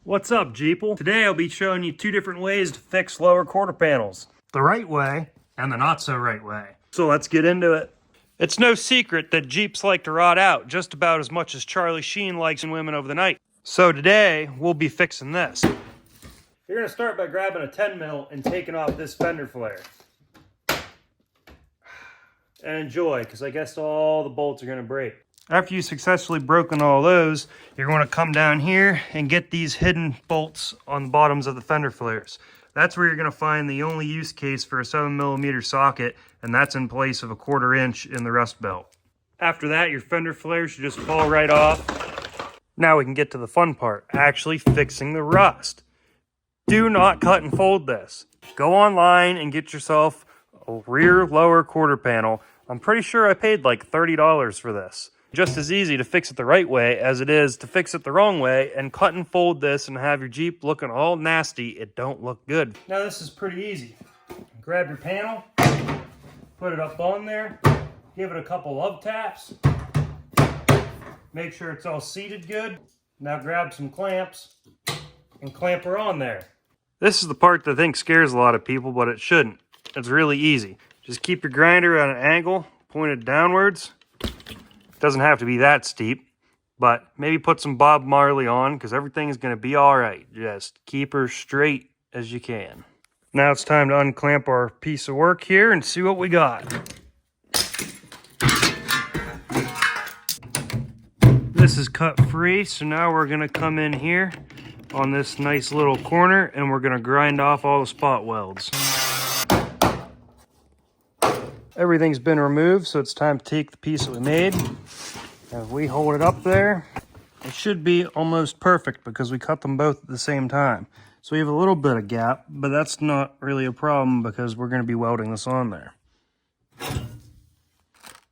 What's up, Jeeple? Today I'll be showing you two different ways to fix lower quarter panels. The right way and the not so right way. So let's get into it. It's no secret that Jeeps like to rot out just about as much as Charlie Sheen likes in Women of the Night. So today we'll be fixing this. You're gonna start by grabbing a 10 mil and taking off this fender flare. And enjoy, because I guess all the bolts are gonna break. After you've successfully broken all those, you're going to come down here and get these hidden bolts on the bottoms of the fender flares. That's where you're going to find the only use case for a 7mm socket, and that's in place of a 1/4 inch in the rust belt. After that, your fender flares should just fall right off. Now we can get to the fun part, actually fixing the rust. Do not cut and fold this. Go online and get yourself a rear lower quarter panel. I'm pretty sure I paid like $30 for this. Just as easy to fix it the right way as it is to fix it the wrong way and cut and fold this and have your Jeep looking all nasty. It don't look good. Now this is pretty easy. Grab your panel, put it up on there, give it a couple love taps, make sure it's all seated good. Now grab some clamps and clamp her on there. This is the part that I think scares a lot of people, but it shouldn't. It's really easy. Just keep your grinder at an angle, pointed downwards. Doesn't have to be that steep, but maybe put some Bob Marley on because everything is going to be all right. Just keep her straight as you can. Now it's time to unclamp our piece of work here and see what we got. This is cut free, so now we're going to come in here on this nice little corner and we're going to grind off all the spot welds. Everything's been removed, so it's time to take the piece that we made. As we hold it up there, it should be almost perfect because we cut them both at the same time. So we have a little bit of gap, but that's not really a problem because we're going to be welding this on there.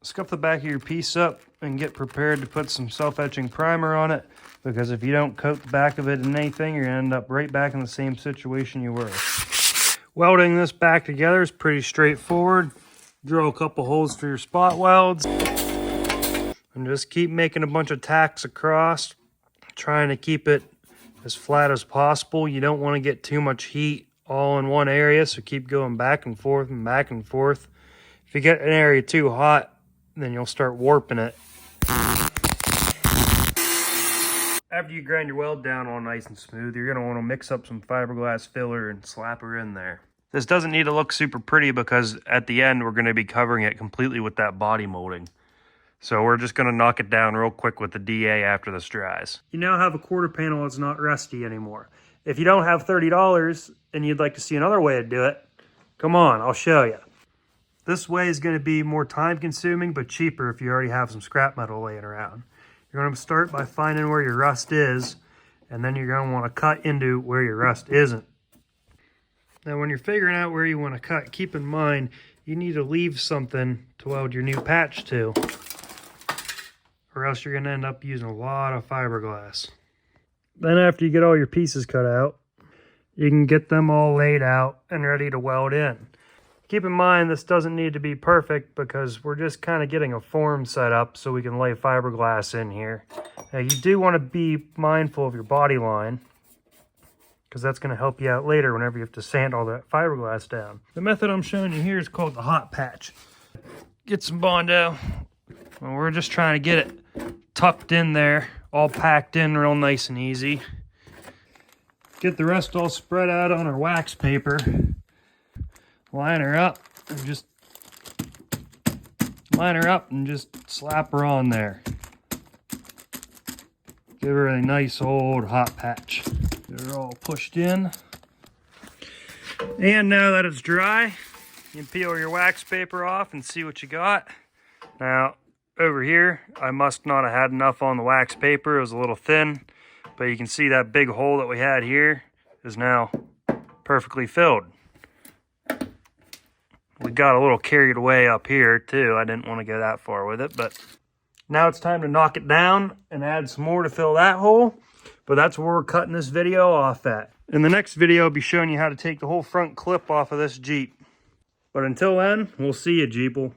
Scuff the back of your piece up and get prepared to put some self-etching primer on it, because if you don't coat the back of it in anything, you're going to end up right back in the same situation you were. Welding this back together is pretty straightforward. Drill a couple holes for your spot welds and just keep making a bunch of tacks across, trying to keep it as flat as possible. You don't want to get too much heat all in one area, so keep going back and forth and back and forth. If you get an area too hot, then you'll start warping it. After you grind your weld down all nice and smooth, you're going to want to mix up some fiberglass filler and slap her in there. This doesn't need to look super pretty because at the end we're going to be covering it completely with that body molding. So we're just going to knock it down real quick with the DA after this dries. You now have a quarter panel that's not rusty anymore. If you don't have $30 and you'd like to see another way to do it, come on, I'll show you. This way is going to be more time consuming but cheaper if you already have some scrap metal laying around. You're going to start by finding where your rust is, and then you're going to want to cut into where your rust isn't. Now, when you're figuring out where you want to cut, keep in mind you need to leave something to weld your new patch to, or else you're going to end up using a lot of fiberglass. Then after you get all your pieces cut out, you can get them all laid out and ready to weld in. Keep in mind this doesn't need to be perfect because we're just kind of getting a form set up so we can lay fiberglass in here. Now, you do want to be mindful of your body line, because that's going to help you out later whenever you have to sand all that fiberglass down. The method I'm showing you here is called the hot patch. Get some Bondo. Well, we're just trying to get it tucked in there, all packed in real nice and easy. Get the rest all spread out on our wax paper. Line her up and just slap her on there. Give her a nice old hot patch. They're all pushed in. And now that it's dry, you can peel your wax paper off and see what you got. Now, over here, I must not have had enough on the wax paper. It was a little thin, but you can see that big hole that we had here is now perfectly filled. We got a little carried away up here too. I didn't want to go that far with it, but now it's time to knock it down and add some more to fill that hole. But that's where we're cutting this video off at. In the next video, I'll be showing you how to take the whole front clip off of this Jeep. But until then, we'll see you, Jeeple.